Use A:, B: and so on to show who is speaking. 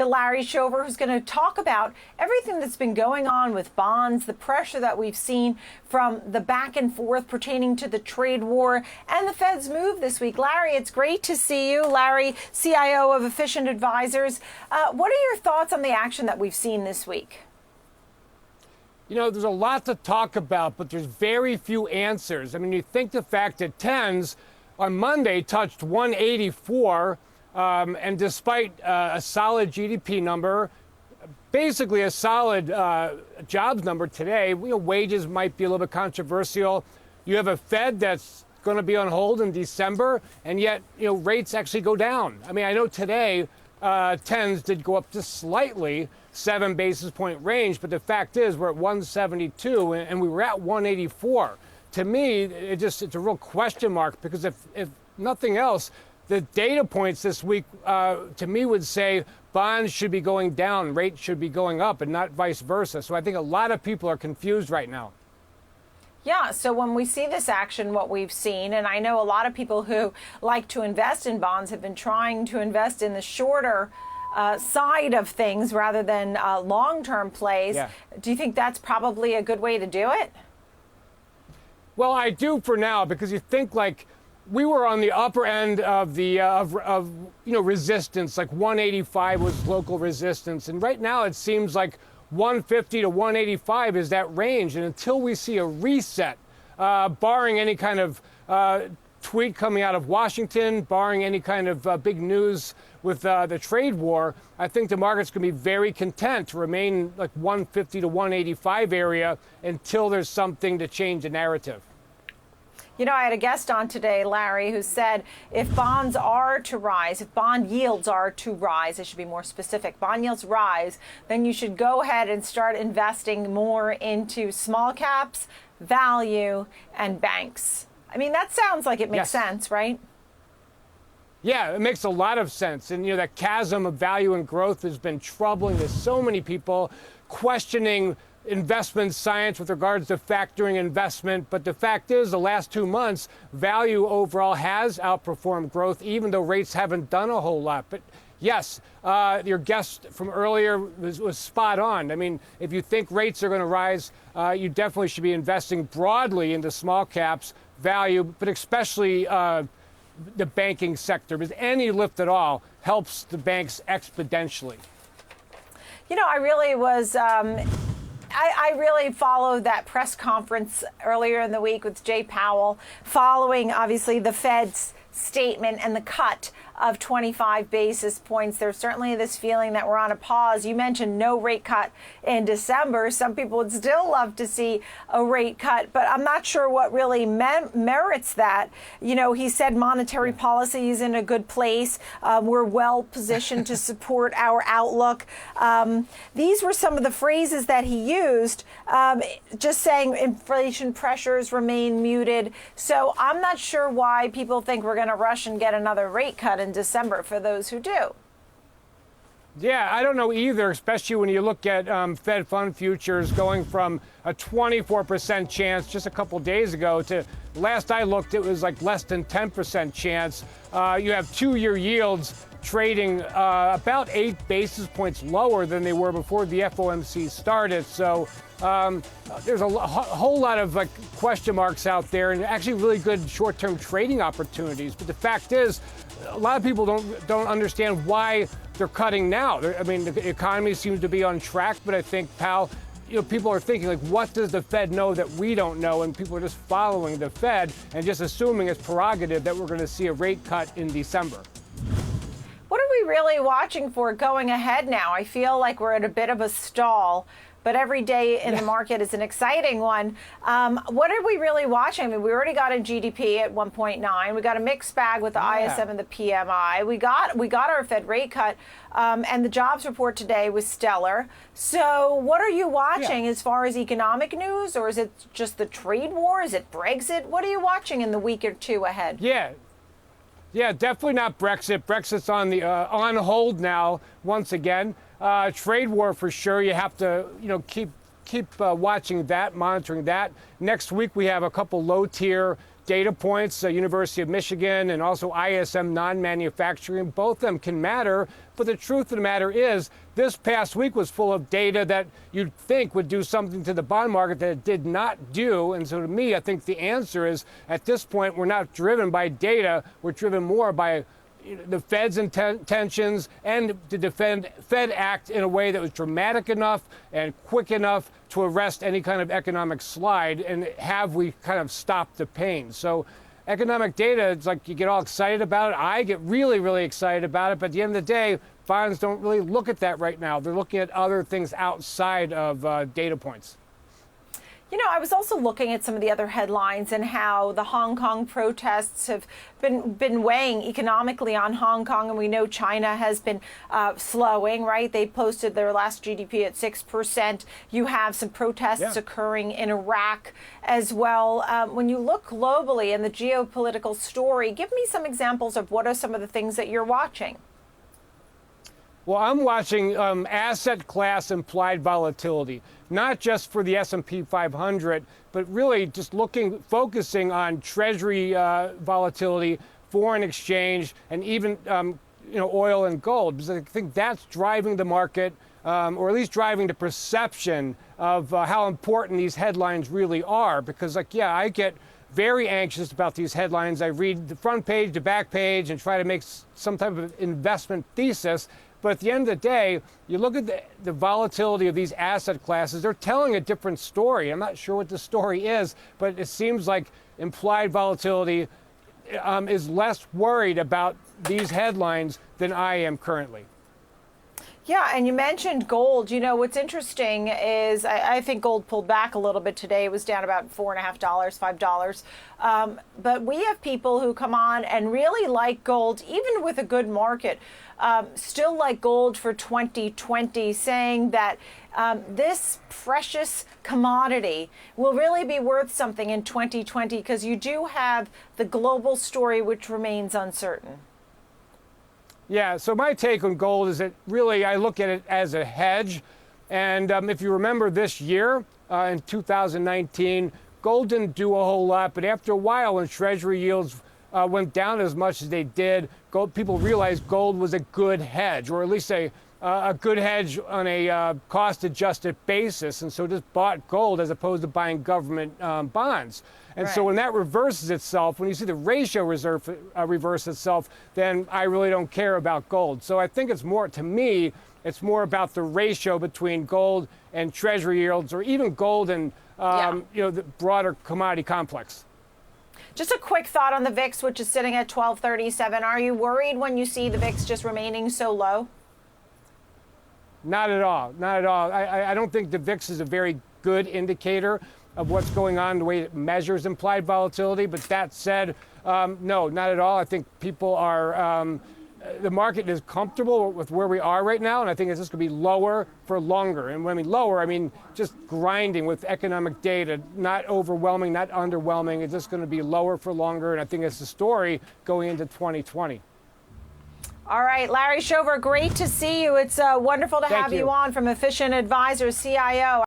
A: Larry Shover, who's going to talk about everything that's been going on with bonds, the pressure that we've seen from the back and forth pertaining to the trade war and the Fed's move this week. Larry, it's great to see you. Larry, CIO of Efficient Advisors. What are your thoughts on the action that we've seen this week?
B: You know, there's a lot to talk about, but there's very few answers. I mean, you think the fact that tens on Monday touched 184, and despite a solid GDP number, basically a solid jobs number today, wages might be a little bit controversial. You have a Fed that's going to be on hold in December, and yet, rates actually go down. I mean, I know today tens did go up just slightly, 7 basis point range, but the fact is we're at 172 and we were at 184. To me, it's a real question mark, because if nothing else, the data points this week, to me, would say bonds should be going down, rates should be going up, and not vice versa. So I think a lot of people are confused right now.
A: Yeah, so when we see this action, what we've seen, and I know a lot of people who like to invest in bonds have been trying to invest in the shorter side of things rather than long-term plays. Yeah. Do you think that's probably a good way to do it?
B: Well, I do for now, because you think like we were on the upper end of the resistance, like 185 was local resistance, and right now it seems like 150 to 185 is that range. And until we see a reset, barring any kind of tweet coming out of Washington, barring any kind of big news with the trade war, I think the market's going to be very content to remain like 150 to 185 area until there's something to change the narrative.
A: You know, I had a guest on today, Larry, who said if bonds are to rise, if bond yields are to rise, it should be more specific, bond yields rise, then you should go ahead and start investing more into small caps, value, and banks. I mean, that sounds like it makes sense, right?
B: Yeah, it makes a lot of sense. And, that chasm of value and growth has been troubling. There's so many people questioning investment science with regards to factoring investment. But the fact is, the last 2 months, value overall has outperformed growth, even though rates haven't done a whole lot. But yes, your guest from earlier was spot on. I mean, if you think rates are going to rise, you definitely should be investing broadly into small caps, value, but especially the banking sector, because any lift at all helps the banks exponentially.
A: I really was... I really followed that press conference earlier in the week with Jay Powell, following, obviously, the Fed's statement and the cut of 25 basis points. There's certainly this feeling that we're on a pause. You mentioned no rate cut in December. Some people would still love to see a rate cut, but I'm not sure what really merits that. He said monetary policy is in a good place. We're well positioned to support our outlook. These were some of the phrases that he used, just saying inflation pressures remain muted. So I'm not sure why people think we're going to rush and get another rate cut in December for those who do.
B: Yeah, I don't know either, especially when you look at Fed fund futures going from a 24% chance just a couple days ago to, last I looked, it was like less than 10% chance. You have 2-year yields trading about 8 basis points lower than they were before the FOMC started. So there's a whole lot of question marks out there, and actually really good short-term trading opportunities. But the fact is, a lot of people don't understand why they're cutting now. I mean, the economy seems to be on track, but I think, Powell, people are thinking, like, what does the Fed know that we don't know? And people are just following the Fed and just assuming it's prerogative that we're going to see a rate cut in December.
A: What are we really watching for going ahead now? I feel like we're at a bit of a stall, but every day in the market is an exciting one. What are we really watching? I mean, we already got a GDP at 1.9. We got a mixed bag with the ISM and the PMI. We got our Fed rate cut, and the jobs report today was stellar. So what are you watching as far as economic news, or is it just the trade war? Is it Brexit? What are you watching in the week or two ahead?
B: Yeah, definitely not Brexit. Brexit's on hold now once again. Trade war for sure. You have to keep watching that, monitoring that. Next week we have a couple low tier data points, University of Michigan and also ISM non-manufacturing, both of them can matter. But the truth of the matter is, this past week was full of data that you'd think would do something to the bond market that it did not do. And so to me, I think the answer is, at this point, we're not driven by data. We're driven more by the Fed's intentions and the Fed act in a way that was dramatic enough and quick enough to arrest any kind of economic slide, and have we kind of stopped the pain. So economic data, it's like you get all excited about it. I get really, really excited about it. But at the end of the day, bonds don't really look at that right now. They're looking at other things outside of data points.
A: You know, I was also looking at some of the other headlines and how the Hong Kong protests have been weighing economically on Hong Kong, and we know China has been slowing, right? They posted their last GDP at 6%. You have some protests occurring in Iraq as well. When you look globally in the geopolitical story, give me some examples of what are some of the things that you're watching.
B: Well, I'm watching asset class implied volatility, not just for the S&P 500, but really just focusing on Treasury volatility, foreign exchange, and even oil and gold, because I think that's driving the market, or at least driving the perception of how important these headlines really are. Because, I get very anxious about these headlines. I read the front page, the back page, and try to make some type of investment thesis. But at the end of the day, you look at the volatility of these asset classes, they're telling a different story. I'm not sure what the story is, but it seems like implied volatility is less worried about these headlines than I am currently.
A: Yeah, and you mentioned gold. You know, what's interesting is I think gold pulled back a little bit today. It was down about $4.50, $5. But we have people who come on and really like gold, even with a good market, still like gold for 2020, saying that this precious commodity will really be worth something in 2020 because you do have the global story, which remains uncertain.
B: Yeah, so my take on gold is that really I look at it as a hedge. And if you remember this year, in 2019, gold didn't do a whole lot. But after a while, when Treasury yields went down as much as they did, people realized gold was a good hedge, or at least a good hedge on a cost-adjusted basis. And so just bought gold as opposed to buying government bonds. And so when that reverses itself, when you see the ratio reverse itself, then I really don't care about gold. So I think it's more, to me, it's more about the ratio between gold and Treasury yields, or even gold and the broader commodity complex.
A: Just a quick thought on the VIX, which is sitting at 1237. Are you worried when you see the VIX just remaining so low?
B: Not at all. Not at all. I don't think the VIX is a very good indicator of what's going on, the way it measures implied volatility. But that said, no, not at all. I think people are, the market is comfortable with where we are right now, and I think it's just going to be lower for longer. And when I mean lower, I mean just grinding with economic data, not overwhelming, not underwhelming. It's just going to be lower for longer, and I think it's the story going into 2020.
A: All right, Larry Shover, great to see you. It's wonderful to have you on from Efficient Advisors, CIO.